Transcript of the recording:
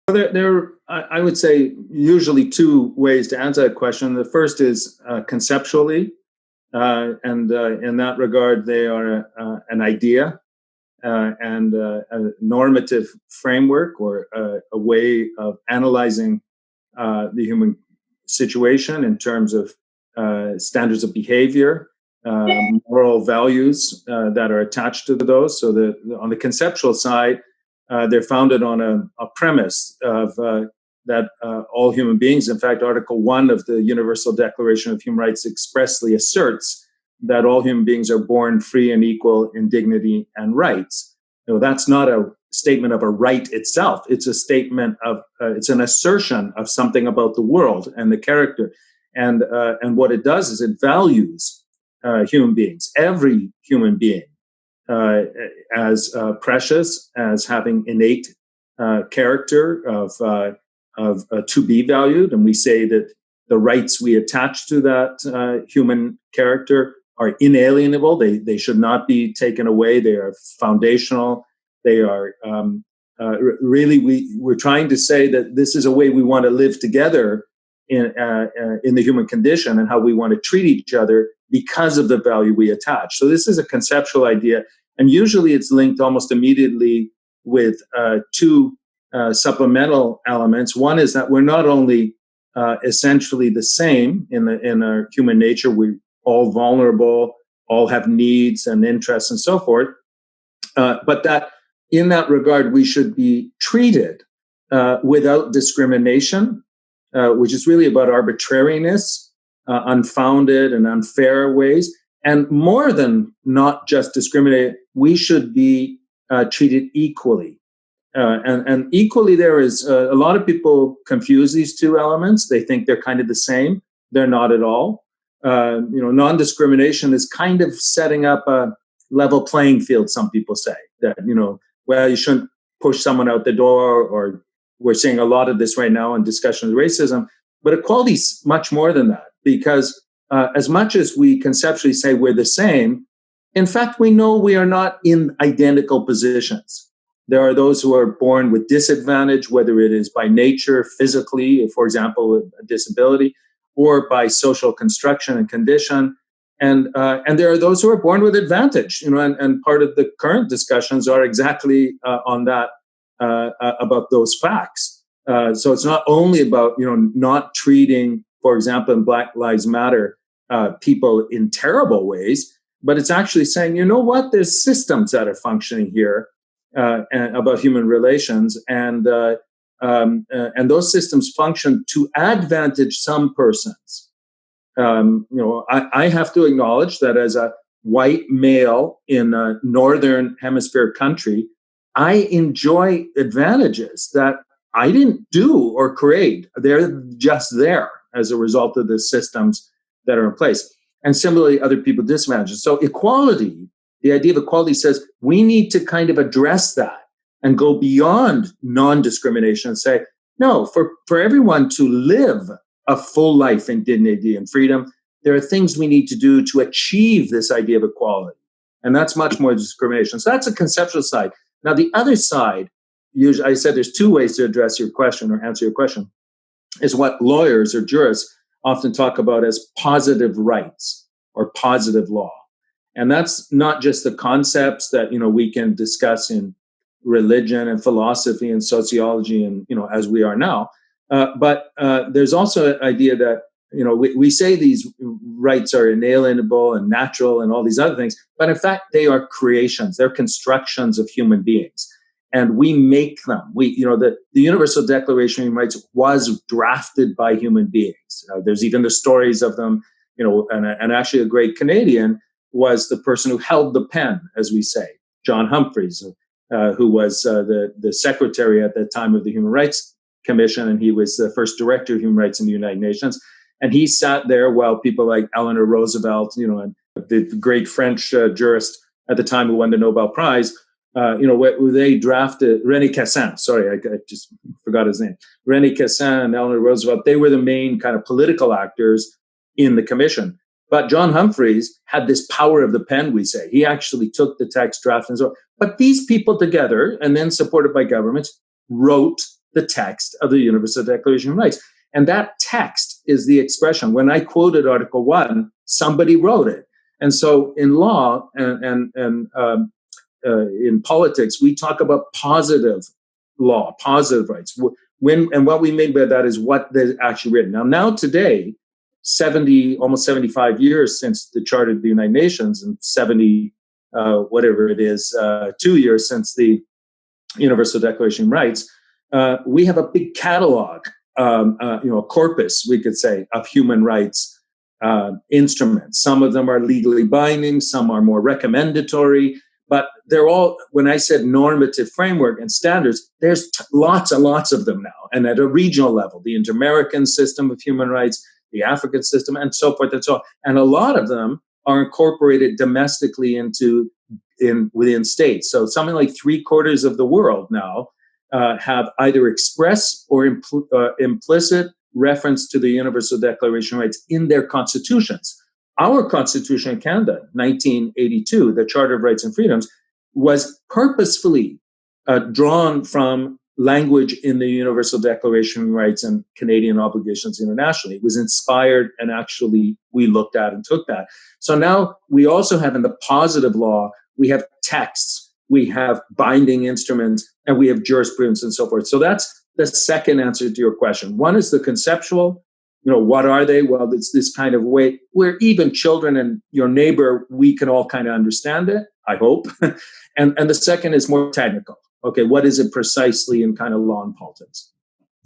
I would say, usually two ways to answer that question. The first is conceptually, and in that regard, they are an idea and a normative framework, or a way of analyzing the human situation in terms of standards of behavior, moral values that are attached to those. So on the conceptual side, they're founded on a premise of that all human beings, in fact, Article 1 of the Universal Declaration of Human Rights expressly asserts that all human beings are born free and equal in dignity and rights. That's not a statement of a right itself. It's a statement of, it's an assertion of something about the world and the character. And what it does is it values human beings, every human being, as precious, as having innate character of to be valued. And we say that the rights we attach to that human character are inalienable. They should not be taken away. They are foundational. They are really, we're trying to say that this is a way we want to live together in the human condition, and how we want to treat each other because of the value we attach. So this is a conceptual idea, and usually it's linked almost immediately with two supplemental elements. One is that we're not only essentially the same in our human nature. We're all vulnerable, all have needs and interests and so forth, but that in that regard we should be treated without discrimination, which is really about arbitrariness, unfounded and unfair ways. And more than not just discriminate, we should be treated equally. And equally, there is a lot of people confuse these two elements. They think they're kind of the same. They're not at all. Non-discrimination is kind of setting up a level playing field. Some people say that, well, you shouldn't push someone out the door, or we're seeing a lot of this right now in discussions of racism. But equality is much more than that, because as much as we conceptually say we're the same, in fact, we know we are not in identical positions. There are those who are born with disadvantage, whether it is by nature, physically, for example, a disability, or by social construction and condition. And there are those who are born with advantage, and part of the current discussions are exactly on that, about those facts. So it's not only about, not treating, for example, in Black Lives Matter, people in terrible ways, but it's actually saying, there's systems that are functioning here and about human relations, and those systems function to advantage some persons. I have to acknowledge that as a white male in a northern hemisphere country, I enjoy advantages that I didn't do or create. They're just there as a result of the systems that are in place. And similarly, other people disadvantages. So equality, the idea of equality says we need to kind of address that and go beyond non-discrimination and say, no, for everyone to live a full life in dignity and freedom, there are things we need to do to achieve this idea of equality. And that's much more discrimination. So that's a conceptual side. Now, the other side, usually, I said there's two ways to address your question or answer your question, is what lawyers or jurists often talk about as positive rights or positive law. And that's not just the concepts that, we can discuss in religion and philosophy and sociology and, as we are now. But there's also an idea that, we say these rights are inalienable and natural and all these other things, but in fact, they are creations. They're constructions of human beings. And we make them. The Universal Declaration of Human Rights was drafted by human beings. There's even the stories of them, and actually a great Canadian was the person who held the pen, as we say, John Humphreys, who was the secretary at the time of the Human Rights Commission, and he was the first director of human rights in the United Nations. And he sat there while people like Eleanor Roosevelt, and the great French jurist at the time who won the Nobel Prize, they drafted René Cassin. Sorry, I just forgot his name. René Cassin and Eleanor Roosevelt, they were the main kind of political actors in the commission. But John Humphreys had this power of the pen, we say. He actually took the text draft and so on. But these people together, and then supported by governments, wrote the text of the Universal Declaration of Rights. And that text is the expression. When I quoted Article 1, somebody wrote it. And so in law and in politics, we talk about positive law, positive rights. And what we mean by that is what they're actually written. Now today, almost 75 years since the Charter of the United Nations, and 70, whatever it is, 2 years since the Universal Declaration of Rights, we have a big catalog, a corpus, we could say, of human rights instruments. Some of them are legally binding, some are more recommendatory, but they're all, when I said normative framework and standards, there's lots and lots of them now. And at a regional level, the Inter-American system of human rights, the African system, and so forth and so on. And a lot of them are incorporated domestically within states. So something like 3/4 of the world now have either express or implicit reference to the Universal Declaration of Rights in their constitutions. Our Constitution in Canada, 1982, the Charter of Rights and Freedoms, was purposefully drawn from language in the Universal Declaration of Rights and Canadian obligations internationally. It was inspired, and actually we looked at and took that. So now we also have in the positive law, we have texts, we have binding instruments, and we have jurisprudence and so forth. So that's the second answer to your question. One is the conceptual. What are they? Well, it's this kind of way where even children and your neighbor, we can all kind of understand it, I hope. and the second is more technical. Okay, what is it precisely in kind of law and politics?